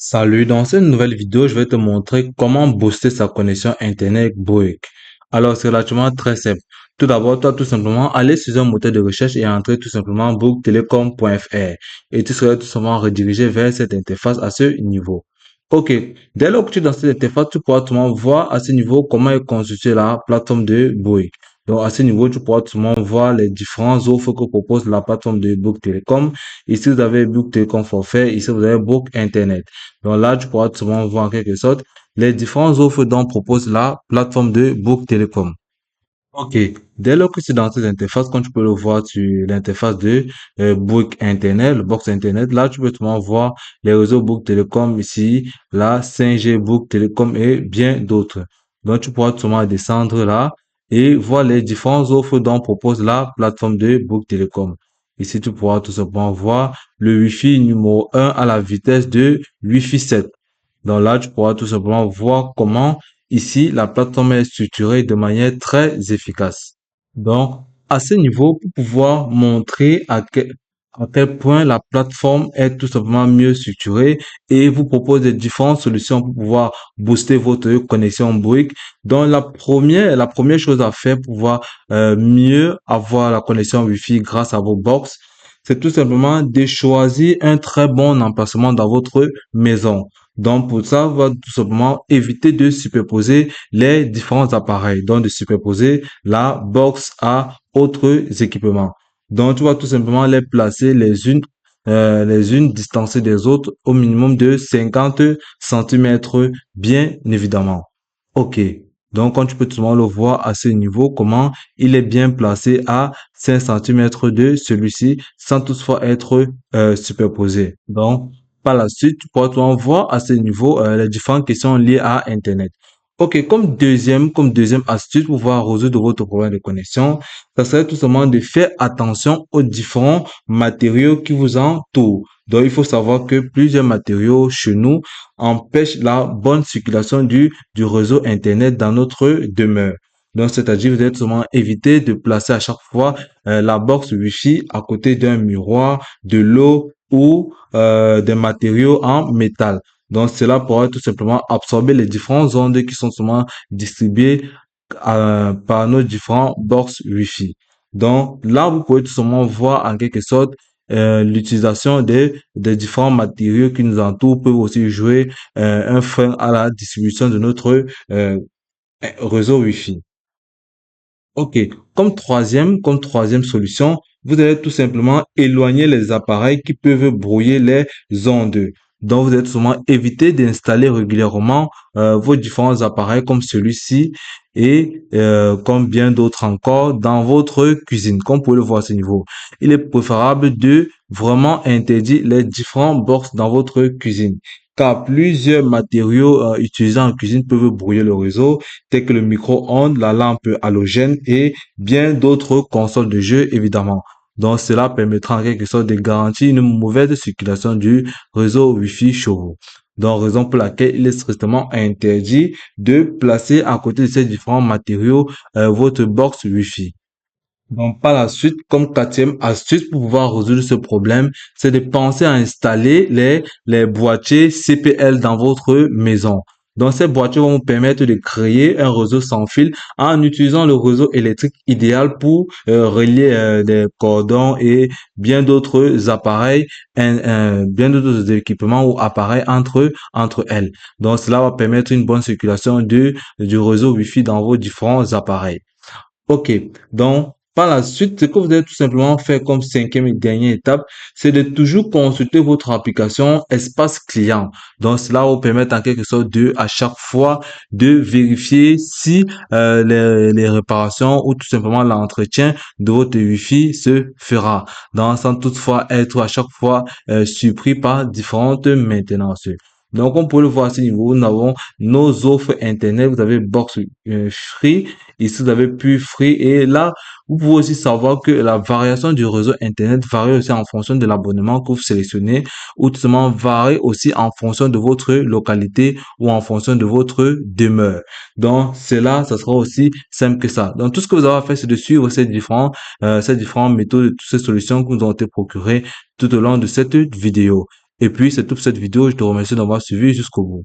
Salut, dans cette nouvelle vidéo, je vais te montrer comment booster sa connexion Internet Bouygues. Alors, c'est relativement très simple. Tout d'abord, tu as tout simplement aller sur un moteur de recherche et entrer tout simplement bouyguestelecom.fr et tu seras tout simplement redirigé vers cette interface à ce niveau. Ok, dès lors que tu es dans cette interface, tu pourras tout simplement voir à ce niveau comment est constituée la plateforme de Bouygues. Donc, à ce niveau, tu pourras tout simplement voir les différentes offres que propose la plateforme de Bouygues Telecom. Ici, vous avez Bouygues Telecom Forfait. Ici, vous avez Bouygues Internet. Donc là, tu pourras tout simplement voir en quelque sorte les différentes offres dont propose la plateforme de Bouygues Telecom. Ok, dès lors que c'est dans cette interface, comme tu peux le voir sur l'interface de Bouygues Internet, le box Internet, là, tu peux tout simplement voir les réseaux Bouygues Telecom ici, là, 5G Bouygues Telecom et bien d'autres. Donc, tu pourras tout simplement descendre là et voir les différentes offres dont propose la plateforme de Bouygues Telecom. Ici, tu pourras tout simplement voir le Wi-Fi numéro 1 à la vitesse de Wi-Fi 7. Donc là, tu pourras tout simplement voir comment ici la plateforme est structurée de manière très efficace. Donc, à ce niveau, pour pouvoir montrer à quel point la plateforme est tout simplement mieux structurée et vous propose des différentes solutions pour pouvoir booster votre connexion Bouygues. Donc, la première chose à faire pour pouvoir mieux avoir la connexion Wi-Fi grâce à vos box, c'est tout simplement de choisir un très bon emplacement dans votre maison. Donc, pour ça, on va tout simplement éviter de superposer les différents appareils. Donc, de superposer la box à autres équipements. Donc, tu vas tout simplement les placer les unes distancées des autres au minimum de 50 centimètres, bien évidemment. OK. Donc, quand tu peux tout simplement le voir à ce niveau, comment il est bien placé à 5 centimètres de celui-ci sans toutefois être superposé. Donc, par la suite, tu pourras tout voir à ce niveau les différentes questions liées à Internet. Ok, comme deuxième astuce pour pouvoir résoudre votre problème de connexion, ça serait tout simplement de faire attention aux différents matériaux qui vous entourent. Donc, il faut savoir que plusieurs matériaux chez nous empêchent la bonne circulation du réseau Internet dans notre demeure. Donc, c'est-à-dire, vous devez tout simplement éviter de placer à chaque fois la box Wi-Fi à côté d'un miroir, de l'eau ou des matériaux en métal. Donc, cela pourrait tout simplement absorber les différentes ondes qui sont souvent distribuées par nos différents box Wi-Fi. Donc, là, vous pouvez tout simplement voir en quelque sorte l'utilisation des différents matériaux qui nous entourent peuvent aussi jouer un frein à la distribution de notre réseau Wi-Fi. Ok, comme troisième solution, vous allez tout simplement éloigner les appareils qui peuvent brouiller les ondes. Donc, vous allez tout simplement éviter d'installer régulièrement vos différents appareils comme celui-ci et comme bien d'autres encore dans votre cuisine, comme vous pouvez le voir à ce niveau. Il est préférable de vraiment interdire les différents box dans votre cuisine, car plusieurs matériaux utilisés en cuisine peuvent brouiller le réseau tels que le micro-ondes, la lampe halogène et bien d'autres consoles de jeux, évidemment. Donc, cela permettra en quelque sorte de garantir une mauvaise circulation du réseau Wi-Fi chez vous. Donc, raison pour laquelle il est strictement interdit de placer à côté de ces différents matériaux votre box Wi-Fi. Donc, par la suite, comme quatrième astuce pour pouvoir résoudre ce problème, c'est de penser à installer les boîtiers CPL dans votre maison. Donc, ces boîtiers vont vous permettre de créer un réseau sans fil en utilisant le réseau électrique idéal pour relier des cordons et bien d'autres appareils, bien d'autres équipements ou appareils entre elles. Donc, cela va permettre une bonne circulation du réseau Wi-Fi dans vos différents appareils. Ok, donc par la suite, ce que vous devez tout simplement faire comme cinquième et dernière étape, c'est de toujours consulter votre application espace client. Donc cela va vous permettre en quelque sorte de, à chaque fois, de vérifier si les réparations ou tout simplement l'entretien de votre Wi-Fi se fera. Donc sans toutefois être à chaque fois surpris par différentes maintenances. Donc, on peut le voir à ce niveau, nous avons nos offres Internet. Vous avez Box Free. Ici, vous avez plus Free. Et là, vous pouvez aussi savoir que la variation du réseau Internet varie aussi en fonction de l'abonnement que vous sélectionnez ou tout simplement varie aussi en fonction de votre localité ou en fonction de votre demeure. Donc, cela, ça sera aussi simple que ça. Donc, tout ce que vous avez à faire, c'est de suivre ces différentes méthodes, toutes ces solutions qui nous ont été procurées tout au long de cette vidéo. Et puis, c'est toute cette vidéo. Je te remercie d'avoir suivi jusqu'au bout.